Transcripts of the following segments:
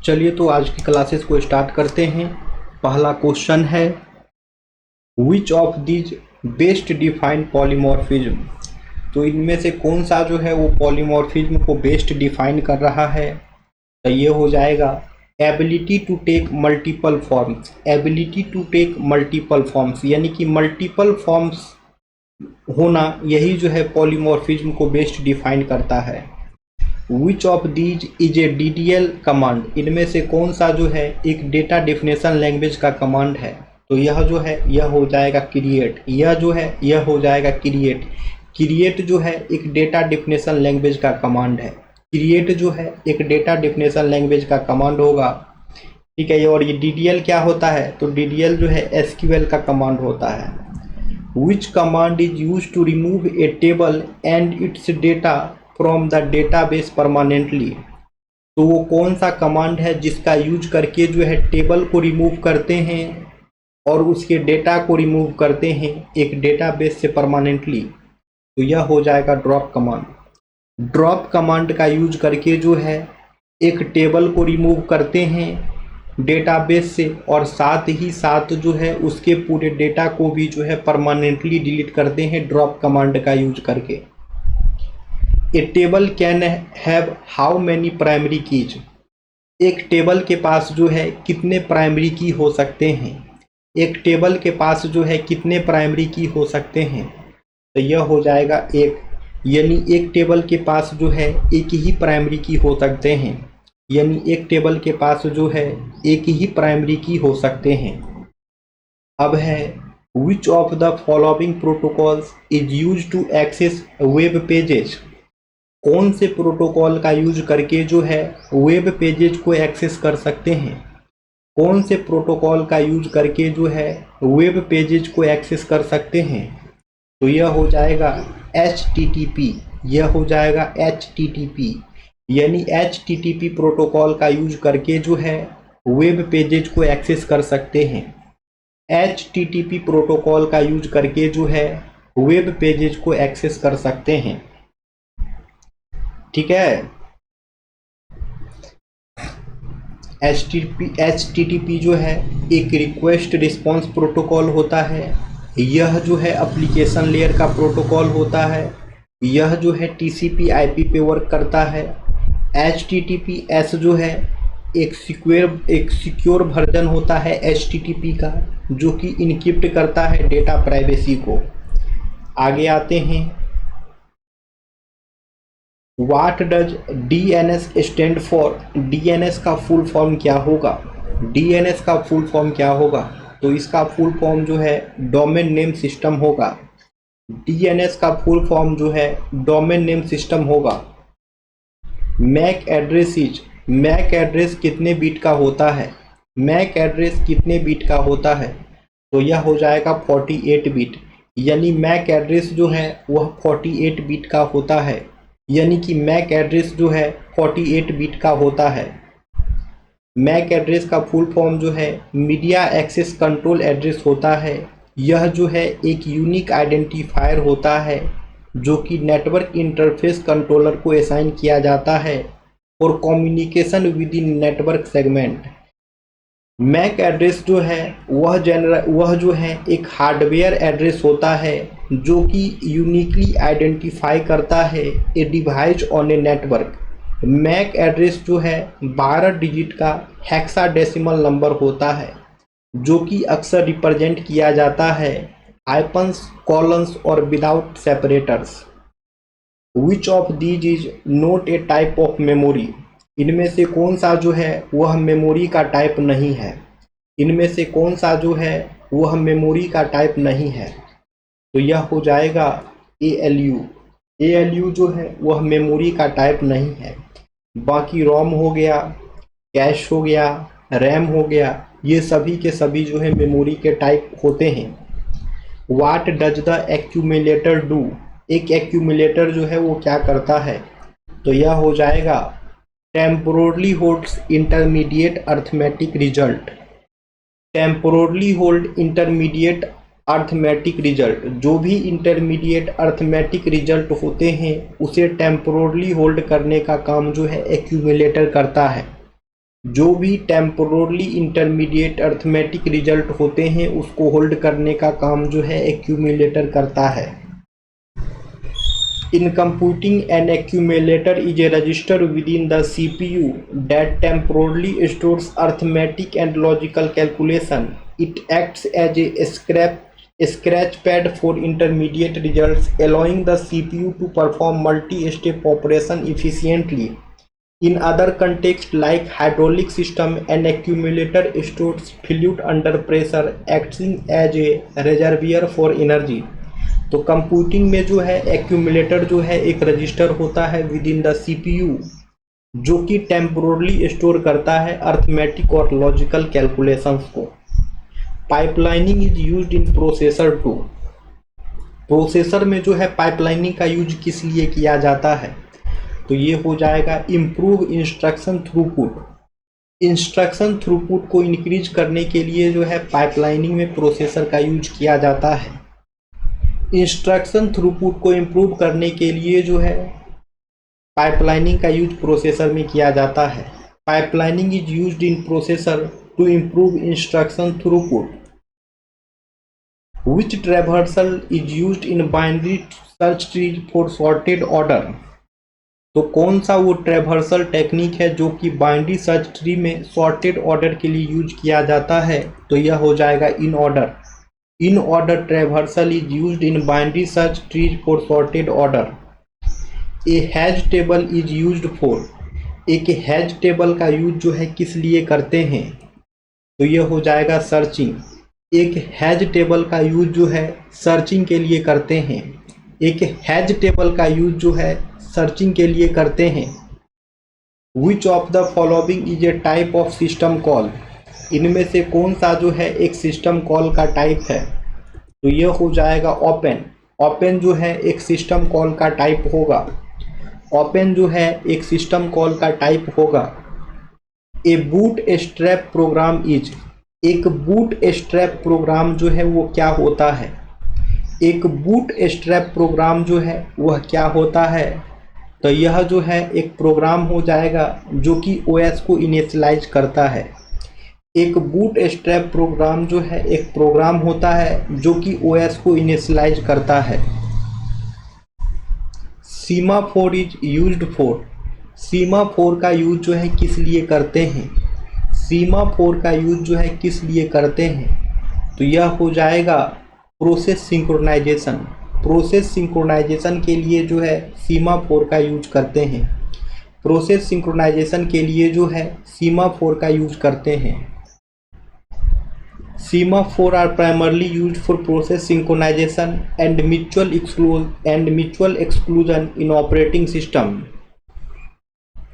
चलिए तो आज की क्लासेस को स्टार्ट करते हैं। पहला क्वेश्चन है which of these best defined polymorphism. तो इनमें से कौन सा जो है वो पॉलीमॉर्फिज्म को बेस्ट डिफाइन कर रहा है। तो ये हो जाएगा ability to take multiple forms. Ability to take multiple forms यानी कि मल्टीपल फॉर्म्स होना, यही जो है पॉलीमॉर्फिज्म को बेस्ट डिफाइन करता है। Which of these is a DDL command. इनमें से कौन सा जो है एक डेटा डेफिनेशन लैंग्वेज का कमांड है। तो यह जो है यह हो जाएगा क्रिएट। यह जो है यह हो जाएगा क्रिएट। क्रिएट जो है एक डेटा डेफिनेशन लैंग्वेज का कमांड है। क्रिएट जो है एक डेटा डेफिनेशन लैंग्वेज का कमांड होगा, ठीक है। और ये DDL क्या होता है, तो DDL जो है SQL का कमांड होता है। Which command is use to remove a table and its data from the database permanently. तो वो कौन सा कमांड है जिसका यूज करके जो है टेबल को रिमूव करते हैं और उसके डेटा को रिमूव करते हैं एक डेटाबेस से परमानेंटली। तो यह हो जाएगा ड्रॉप कमांड। ड्रॉप कमांड का यूज करके जो है एक टेबल को रिमूव करते हैं डेटाबेस से और साथ ही साथ जो है उसके पूरे डेटा को भी जो है परमानेंटली डिलीट करते हैं ड्रॉप कमांड का यूज करके। A table can have how many primary keys. एक टेबल के पास जो है कितने प्राइमरी की हो सकते हैं। एक टेबल के पास जो है कितने प्राइमरी की हो सकते हैं। तो यह हो जाएगा एक, यानी एक टेबल के पास जो है एक ही प्राइमरी की हो सकते हैं। यानी एक टेबल के पास जो है एक ही प्राइमरी की हो सकते हैं। अब है which of the following protocols is use to access web pages. कौन से प्रोटोकॉल का यूज करके जो है वेब पेजेज को एक्सेस कर सकते हैं। कौन से प्रोटोकॉल का यूज करके जो है वेब पेजेज को एक्सेस कर सकते हैं। तो यह हो जाएगा HTTP। यह हो जाएगा HTTP, यानी HTTP प्रोटोकॉल का यूज करके जो है वेब पेजेज को एक्सेस कर सकते हैं। HTTP प्रोटोकॉल का यूज करके जो है वेब पेजेज को एक्सेस कर सकते हैं, ठीक है। HTTP जो है एक रिक्वेस्ट रिस्पॉन्स प्रोटोकॉल होता है। यह जो है एप्लीकेशन लेयर का प्रोटोकॉल होता है। यह जो है TCP/IP पे वर्क करता है। HTTPS जो है एक सिक्योर वर्जन होता है HTTP का, जो कि इनक्रिप्ट करता है डेटा प्राइवेसी को। आगे आते हैं, What does DNS stand for. DNS का फुल फॉर्म क्या होगा। DNS का फुल फॉर्म क्या होगा, तो इसका फुल फॉर्म जो है डोमेन नेम सिस्टम होगा। DNS का फुल फॉर्म जो है डोमेन नेम सिस्टम होगा। मैक एड्रेस कितने बीट का होता है। मैक एड्रेस कितने बीट का होता है, तो यह हो जाएगा 48 बीट। यानी मैक एड्रेस जो है वह 48 बीट का होता है। यानी कि मैक एड्रेस जो है 48 बीट का होता है। मैक एड्रेस का फुल फॉर्म जो है मीडिया एक्सेस कंट्रोल एड्रेस होता है। यह जो है एक यूनिक आइडेंटिफायर होता है जो कि नेटवर्क इंटरफेस कंट्रोलर को असाइन किया जाता है और communication within network segment. MAC address जो है वह जो है एक हार्डवेयर एड्रेस होता है जो कि यूनिकली आइडेंटिफाई करता है a device on a network. MAC address जो है 12 डिजिट का हेक्साडेसिमल नंबर होता है जो कि अक्सर रिप्रेजेंट किया जाता है हाइपन्स, कॉलन्स और without separators. Which of these is not a type of memory. इनमें से कौन सा जो है वह मेमोरी का टाइप नहीं है। इनमें से कौन सा जो है वह मेमोरी का टाइप नहीं है, तो यह हो जाएगा ALU। ALU जो है वह मेमोरी का टाइप नहीं है। बाकी रोम हो गया, कैश हो गया, रैम हो गया, ये सभी के सभी जो है मेमोरी के टाइप होते हैं। What does the accumulator do. एक एक्यूमुलेटर जो है वो क्या करता है, तो यह हो जाएगा temporarily holds intermediate arithmetic result. Temporarily hold intermediate arithmetic result, जो भी इंटरमीडिएट अर्थमेटिक रिजल्ट होते हैं उसे टेम्पोरली होल्ड करने का काम जो है एक्यूमुलेटर करता है। जो भी टेम्पोरली इंटरमीडिएट अर्थमेटिक रिजल्ट होते हैं उसको होल्ड करने का काम जो है एक्यूमुलेटर करता है। In computing an accumulator is a register within the CPU that temporarily stores arithmetic and logical calculation. It acts as a scratch pad for intermediate results, allowing the CPU to perform multi-step operation efficiently. In other contexts like hydraulic system, an accumulator stores fluid under pressure, acting as a reservoir for energy. तो computing में जो है accumulator जो है एक register होता है with in the CPU जो कि टेम्पोरली स्टोर करता है अर्थमेटिक और लॉजिकल कैलकुलेशंस को। Pipelining is used in processor to. Processor में जो है पाइपलाइनिंग का यूज किस लिए किया जाता है, तो ये हो जाएगा improve instruction throughput. Instruction throughput को इंक्रीज करने के लिए जो है पाइपलाइनिंग में प्रोसेसर का यूज किया जाता है। इंस्ट्रक्शन थ्रूपुट को इम्प्रूव करने के लिए जो है पाइपलाइनिंग का यूज प्रोसेसर में किया जाता है। Pipelining is used in processor to improve instruction throughput. Which traversal is used in binary search tree for sorted order? तो कौन सा वो ट्रेवर्सल टेक्निक है जो कि बाइनरी सर्च ट्री में सॉर्टेड ऑर्डर के लिए यूज किया जाता है, तो यह हो जाएगा in order. In order traversal is used in binary search tree for sorted order. A has table is used for. एक हैज टेबल का यूज जो है किस लिए करते हैं, तो यह हो जाएगा सर्चिंग। एक हैज टेबल का यूज जो है सर्चिंग के लिए करते हैं। एक हैज टेबल का यूज जो है सर्चिंग के लिए करते हैं। विच of the following is a type of system call. इनमें से कौन सा जो है एक सिस्टम कॉल का टाइप है, तो यह हो जाएगा ओपन। ओपन जो है एक सिस्टम कॉल का टाइप होगा। ओपन जो है एक सिस्टम कॉल का टाइप होगा। ए बूट स्ट्रैप प्रोग्राम इज। एक बूट स्ट्रैप प्रोग्राम जो है वो क्या होता है, एक बूट स्ट्रैप प्रोग्राम जो है वह क्या होता है, तो यह जो है एक प्रोग्राम हो जाएगा जो कि OS को इनिशियलाइज करता है। एक बूट स्ट्रैप प्रोग्राम जो है एक प्रोग्राम होता है जो कि OS को इनिशियलाइज करता है। Semaphore is used for. Semaphore का यूज जो है किस लिए करते हैं, सीमाफोर का यूज जो है किस लिए करते हैं, तो यह हो जाएगा प्रोसेस सिंक्रोनाइजेशन। प्रोसेस सिंक्रोनाइजेशन के लिए जो है सीमाफोर का यूज करते हैं। प्रोसेस सिंक्रोनाइजेशन के लिए जो है सीमाफोर का यूज करते हैं। Semaphore are primarily used for process synchronization and mutual exclusion in operating system.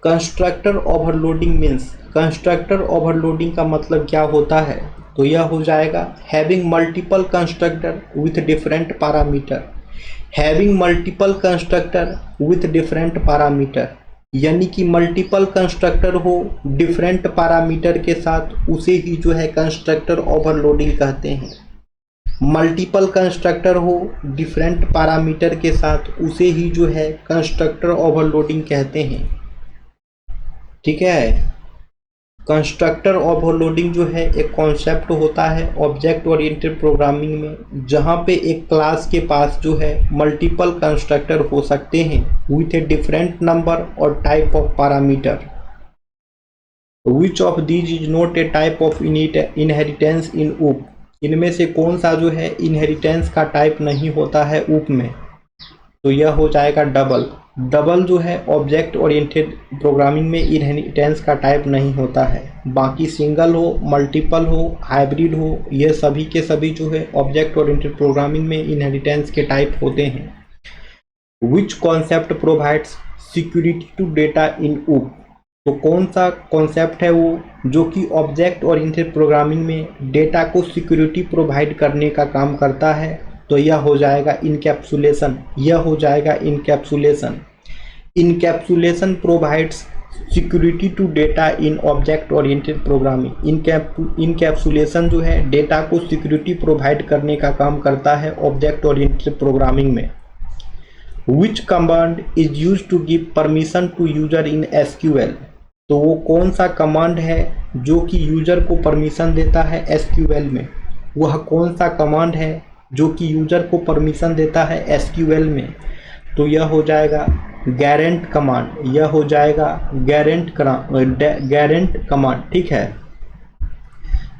Constructor overloading means. Constructor overloading का मतलब क्या होता है, तो यह हो जाएगा having multiple constructor with different parameter. Having multiple constructor with different parameter, यानी कि मल्टीपल कंस्ट्रक्टर हो डिफरेंट पैरामीटर के साथ, उसे ही जो है कंस्ट्रक्टर ओवरलोडिंग कहते हैं। मल्टीपल कंस्ट्रक्टर हो डिफरेंट पैरामीटर के साथ, उसे ही जो है कंस्ट्रक्टर ओवरलोडिंग कहते हैं। ठीक है। कंस्ट्रक्टर ओवरलोडिंग जो है एक कॉन्सेप्ट होता है ऑब्जेक्ट ओरिएंटेड प्रोग्रामिंग में, जहां पे एक क्लास के पास जो है मल्टीपल कंस्ट्रक्टर हो सकते हैं विथ ए डिफरेंट नंबर और type of parameter. Which of these is not a type of inheritance in ऊप। इनमें से कौन सा जो है इनहेरिटेंस का टाइप नहीं होता है ऊप में, तो यह हो जाएगा डबल। डबल जो है ऑब्जेक्ट ओरिएंटेड प्रोग्रामिंग में इनहेरिटेंस का टाइप नहीं होता है। बाकी सिंगल हो, मल्टीपल हो, हाइब्रिड हो, ये सभी के सभी जो है ऑब्जेक्ट ओरिएंटेड प्रोग्रामिंग में इनहेरिटेंस के टाइप होते हैं। Which concept provides security to data in OOP. तो कौन सा कॉन्सेप्ट है वो जो कि ऑब्जेक्ट ओरिएंटेड प्रोग्रामिंग में डेटा को सिक्योरिटी प्रोवाइड करने का काम करता है, तो यह हो जाएगा इनकैप्सुलेशन। यह हो जाएगा encapsulation. Encapsulation provides security to data in object oriented programming. Encapsulation जो है डेटा को सिक्योरिटी प्रोवाइड करने का काम करता है ऑब्जेक्ट ओरिएंटेड प्रोग्रामिंग में। Which command is used to give permission to user in SQL। तो वो कौन सा कमांड है जो कि यूजर को परमिशन देता है एसक्यूएल में? वह कौन सा कमांड है जो कि यूजर को परमिशन देता है एसक्यूएल में? तो यह हो जाएगा गारंट कमांड, यह हो जाएगा गारंट कमांड। ठीक है,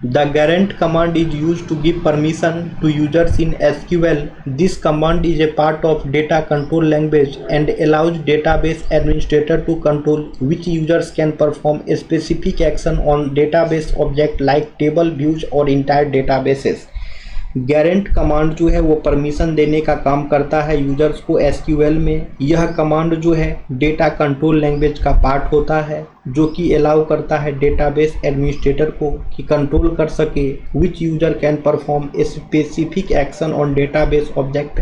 the grant command is use to give permission to users in SQL. This command is a part of data control language and allows database administrator to control which users can perform a specific action on database object like table, views और entire databases. Grant command जो है वो permission देने का काम करता है users को एसक्यूएल में। यह कमांड जो है डेटा कंट्रोल लैंग्वेज का पार्ट होता है जो कि अलाउ करता है डेटाबेस एडमिनिस्ट्रेटर को कि कंट्रोल कर सके which user can perform a specific action on database object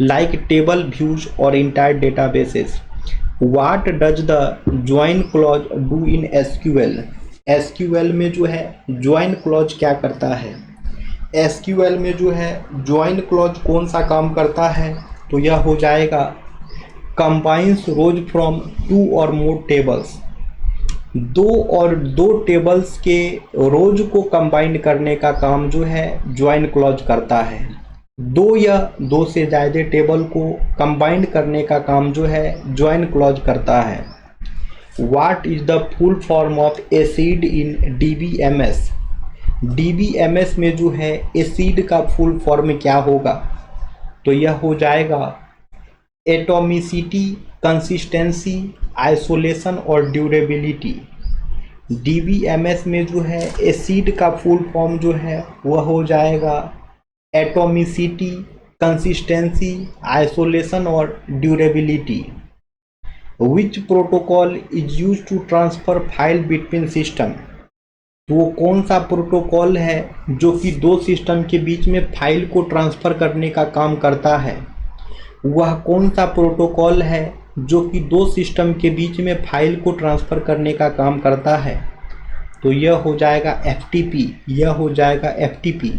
like table, views और entire databases. What does the join clause do in SQL? SQL में जो है ज्वाइन क्लॉज क्या करता है? एसक्यूएल में जो है ज्वाइन क्लॉज कौन सा काम करता है? तो यह हो जाएगा कंबाइंस रोज फ्रॉम टू और मोर टेबल्स। दो टेबल्स के रोज को कंबाइन करने का काम जो है ज्वाइन क्लॉज करता है। दो या दो से ज़्यादा टेबल को कंबाइन करने का काम जो है ज्वाइन क्लॉज करता है। What is the full form of acid in DBMS? DBMS में जो है एसिड का फुल फॉर्म क्या होगा? तो यह हो जाएगा एटॉमिसिटी, कंसिस्टेंसी, आइसोलेशन और ड्यूरेबिलिटी। डीबीएमएस में जो है एसिड का फुल फॉर्म जो है वह हो जाएगा एटॉमिसिटी, कंसिस्टेंसी, आइसोलेशन और durability. Which protocol is use to transfer file between system? तो वो कौन सा प्रोटोकॉल है जो कि दो सिस्टम के बीच में फाइल को ट्रांसफ़र करने का काम करता है? वह कौन सा प्रोटोकॉल है जो कि दो सिस्टम के बीच में फाइल को ट्रांसफ़र करने का काम करता है? तो यह हो जाएगा FTP, यह हो जाएगा FTP।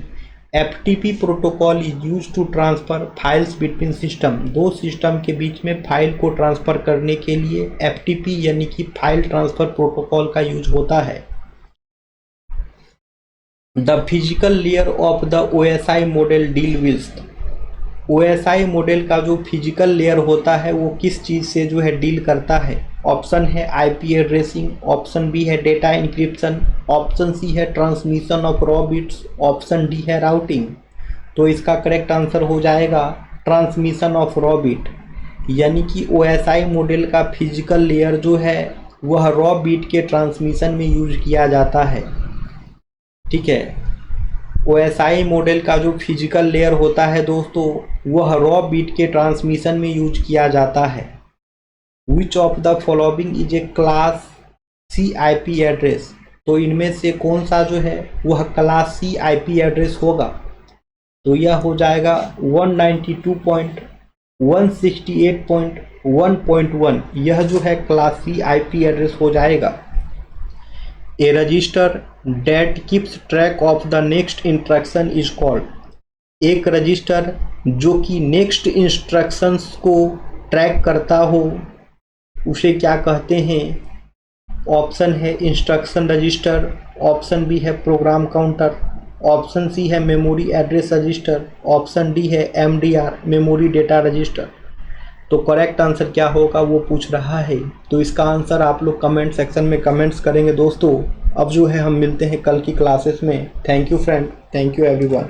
FTP protocol is use to transfer files between system. दो सिस्टम के बीच में फाइल को ट्रांसफ़र करने के लिए FTP यानी कि फाइल ट्रांसफ़र प्रोटोकॉल का यूज होता है। The physical layer of the OSI model deal with? OSI model का जो फिजिकल लेयर होता है वो किस चीज़ से जो है डील करता है? ऑप्शन है IP एड्रेसिंग, ऑप्शन B है डेटा इंक्रिप्शन, ऑप्शन C है transmission of raw bits, option D है राउटिंग। तो इसका करेक्ट आंसर हो जाएगा ट्रांसमिशन ऑफ रॉ बिट, यानी कि OSI मॉडल का फिजिकल लेयर जो है वह रॉ बिट के ट्रांसमिशन में यूज किया जाता है। ठीक है, OSI मॉडल का जो फिजिकल लेयर होता है दोस्तों वह रॉ बिट के ट्रांसमिशन में यूज किया जाता है। Which of the following is a class C IP address? तो इनमें से कौन सा जो है वह क्लास C IP एड्रेस होगा? तो यह हो जाएगा 192.168.1.1, यह जो है क्लास C IP एड्रेस हो जाएगा। A register that keeps track of the next instruction is called? एक रजिस्टर जो कि नेक्स्ट इंस्ट्रक्शंस को ट्रैक करता हो उसे क्या कहते हैं? ऑप्शन है इंस्ट्रक्शन रजिस्टर, ऑप्शन B है प्रोग्राम काउंटर, ऑप्शन C है memory address register, option D है MDR मेमोरी डेटा रजिस्टर। तो करेक्ट आंसर क्या होगा वो पूछ रहा है, तो इसका आंसर आप लोग कमेंट सेक्शन में कमेंट्स करेंगे दोस्तों। अब जो है हम मिलते हैं कल की क्लासेस में। Thank you friend, thank you everyone.